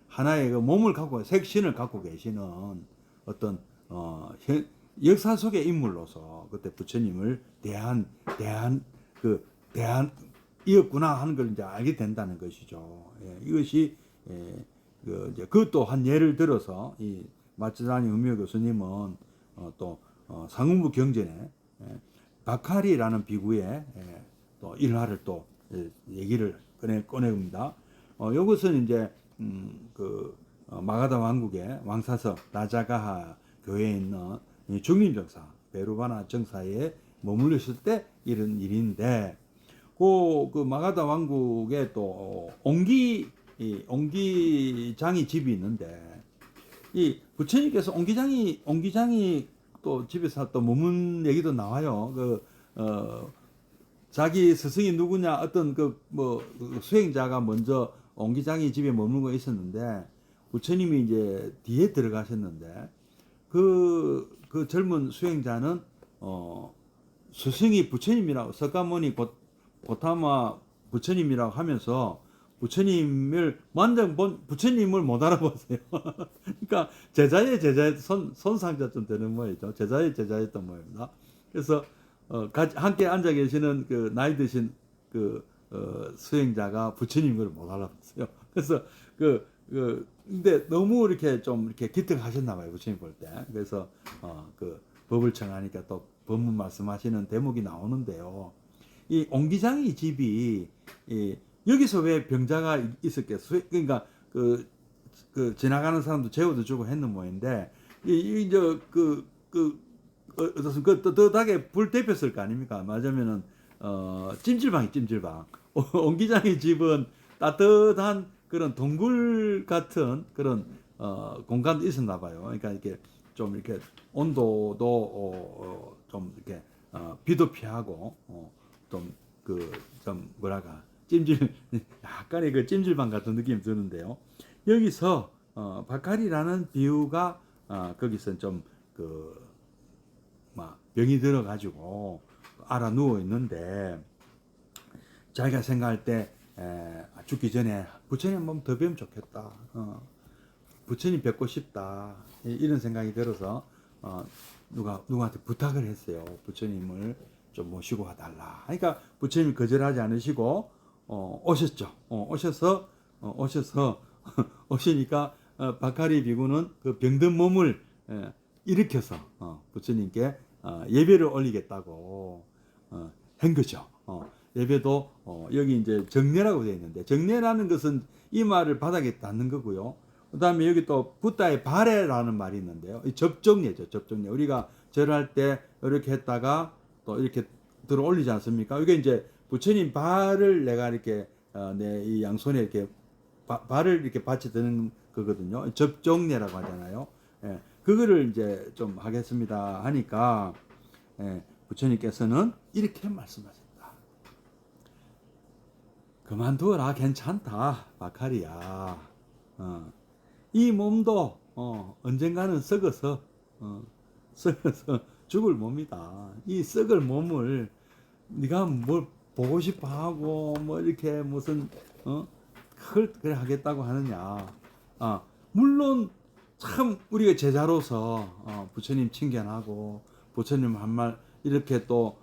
하나의 그 몸을 갖고 색신을 갖고 계시는 어떤 역사 속의 인물로서 그때 부처님을 대한 이었구나 하는 걸 이제 알게 된다는 것이죠. 이것이 그것도 한 예를 들어서 이 마츠다니 음료 교수님은 또 상응부 경전에 바카리라는 비구의 또 일화를 또 얘기를 꺼내봅니다. 이것은 이제 마가다 왕국의 왕사서 라자가하 교회에 있는 중림정사 베루바나 정사에 머물렀을 때 이런 일인데 그 마가다 왕국에 또 옹기장이 집이 있는데 이 부처님께서 옹기장이 또 집에서 또 머문 얘기도 나와요. 자기 스승이 누구냐 어떤 수행자가 먼저 옹기장이 집에 머물고 있었는데 부처님이 이제 뒤에 들어가셨는데 그 젊은 수행자는 스승이 부처님이라고 석가모니 고타마 부처님이라고 하면서 부처님을 부처님을 못 알아보세요. 그러니까 제자의 손상자쯤 되는 모양이죠. 제자의 제자였던 모양입니다. 그래서 함께 앉아 계시는 그 나이 드신 수행자가 부처님을 못 알아봤어요. 그래서 근데 너무 이렇게 좀 이렇게 기특하셨나 봐요. 부처님 볼 때. 그래서 법을 청하니까 또 법문 말씀하시는 대목이 나오는데요. 이 옹기장이 집이 여기서 왜 병자가 있었겠어요? 그러니까 지나가는 사람도 재워도 주고 했는 모양인데 이제 어떻습 뜨뜻하게 불 데폈을 거 아닙니까? 맞으면은 찜질방. 옹기장의 집은 따뜻한 그런 동굴 같은 그런 공간도 있었나 봐요. 그러니까 이렇게 좀 이렇게 온도도 좀 이렇게 비도 피하고 좀 뭐랄까 약간의 그 찜질방 같은 느낌이 드는데요. 여기서 바카리라는 비유가 거기서 좀 병이 들어가지고 알아 누워 있는데 자기가 생각할 때 죽기 전에 부처님 한번 더 뵈면 좋겠다. 부처님 뵙고 싶다. 이런 생각이 들어서 누구한테 부탁을 했어요. 부처님을 좀 모시고 와달라. 그러니까 부처님이 거절하지 않으시고 오셨죠. 오시니까 바카리 비구는 그 병든 몸을 일으켜서 부처님께 예배를 올리겠다고 한 거죠. 예배도 여기 이제 정례라고 되어 있는데 정례라는 것은 이 말을 바닥에 닿는 거고요. 그다음에 여기 또 붓다의 바레라는 말이 있는데요. 이 접종례죠. 접종례. 우리가 절할 때 이렇게 했다가 또 이렇게 들어 올리지 않습니까? 이게 이제 부처님 발을 내가 이렇게 내 이 양손에 이렇게 발을 이렇게 받쳐 드는 거거든요. 접종례라고 하잖아요. 그거를 이제 좀 하겠습니다 하니까 부처님께서는 이렇게 말씀하셨다. 그만두어라. 괜찮다. 바카리야. 이 몸도 언젠가는 썩어서 죽을 몸이다. 이 썩을 몸을 네가 뭘 보고 싶어 하고 뭐 이렇게 무슨 그걸 그래 하겠다고 하느냐. 물론 참 우리가 제자로서 부처님 칭견하고 부처님 한 말 이렇게 또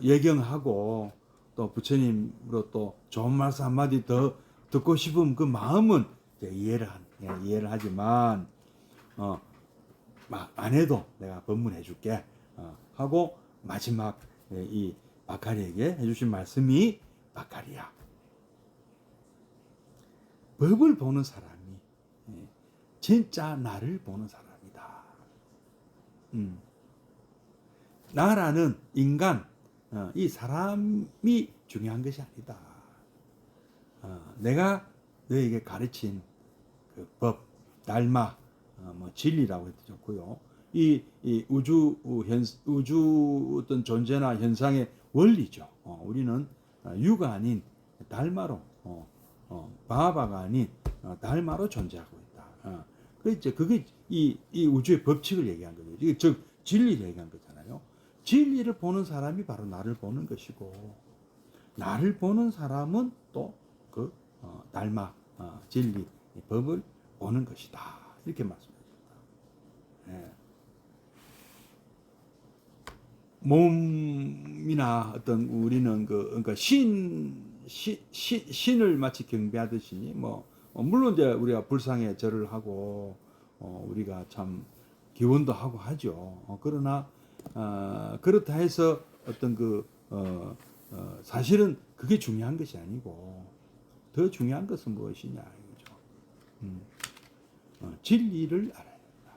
예경하고 또 부처님으로 또 좋은 말씀 한마디 더 듣고 싶은 그 마음은 이제 이해를 이해를 하지만 안 해도 내가 법문해 줄게 하고 마지막 이 마카리에게 해주신 말씀이 마카리야. 법을 보는 사람이 진짜 나를 보는 사람이다. 나라는 인간, 이 사람이 중요한 것이 아니다. 내가 너에게 가르친 그 법, 달마, 뭐 진리라고 해도 좋고요. 이 우주 어떤 존재나 현상의 원리죠. 우리는 유가 아닌 달마로, 바하바가 아닌 달마로 존재하고 있다. 그게 이 우주의 법칙을 얘기한 거죠. 이게 즉 진리를 얘기한 거잖아요. 진리를 보는 사람이 바로 나를 보는 것이고, 나를 보는 사람은 또 그 달마, 진리, 법을 보는 것이다. 이렇게 말씀하셨다. 예. 몸이나 어떤 우리는 그러니까 신을 마치 경배하듯이 물론 이제 우리가 불상에 절을 하고 우리가 참 기원도 하고 하죠. 그러나 그렇다 해서 어떤 사실은 그게 중요한 것이 아니고 더 중요한 것은 무엇이냐 이거죠. 진리를 알아야 된다.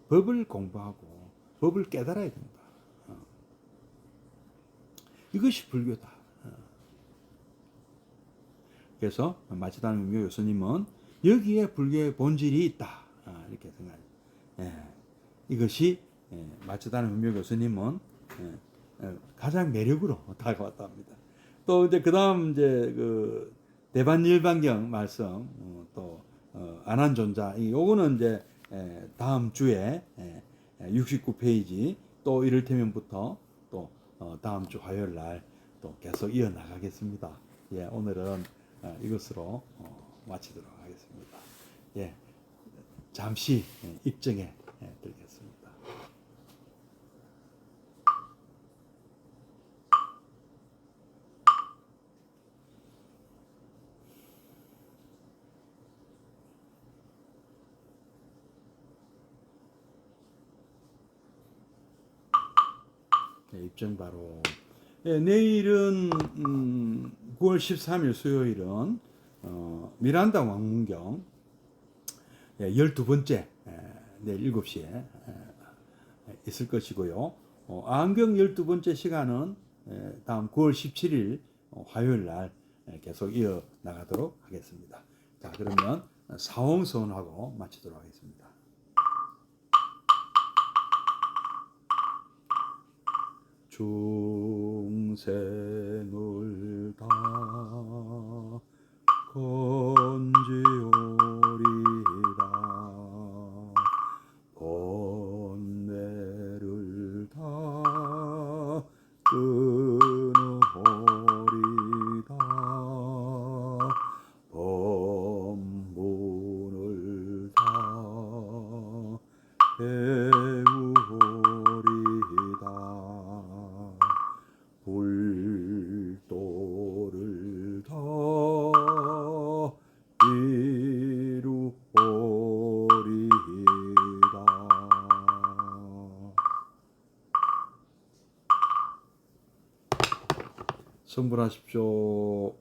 법을 공부하고 법을 깨달아야 된다. 이것이 불교다. 그래서 마치다는 묘 교수님은 여기에 불교의 본질이 있다. 이렇게 생각해요. 이것이 마치다는 묘 교수님은 가장 매력으로 다가왔다 합니다. 또 이제 그다음 이제 그 대반일반경 말씀 또 안한존자 요거는 이제 다음 주에 69페이지 또 이를테면부터 또 다음 주 화요일 날 또 계속 이어 나가겠습니다. 예, 오늘은 이것으로 마치도록 하겠습니다. 예, 잠시 입정에 들겠습니다. 네, 입정 바로. 예, 내일은 9월 13일 수요일은 미란다 왕문경 12번째 내일 7시에 있을 것이고요. 안경 12번째 시간은 다음 9월 17일 화요일 날 계속 이어 나가도록 하겠습니다. 자, 그러면 사홍선하고 마치도록 하겠습니다. 중생을 다 건지오리다 번뇌를 다 끊으오리다 법문을 다 배우오리다 불도를 다 이루오리다. 성불하십시오.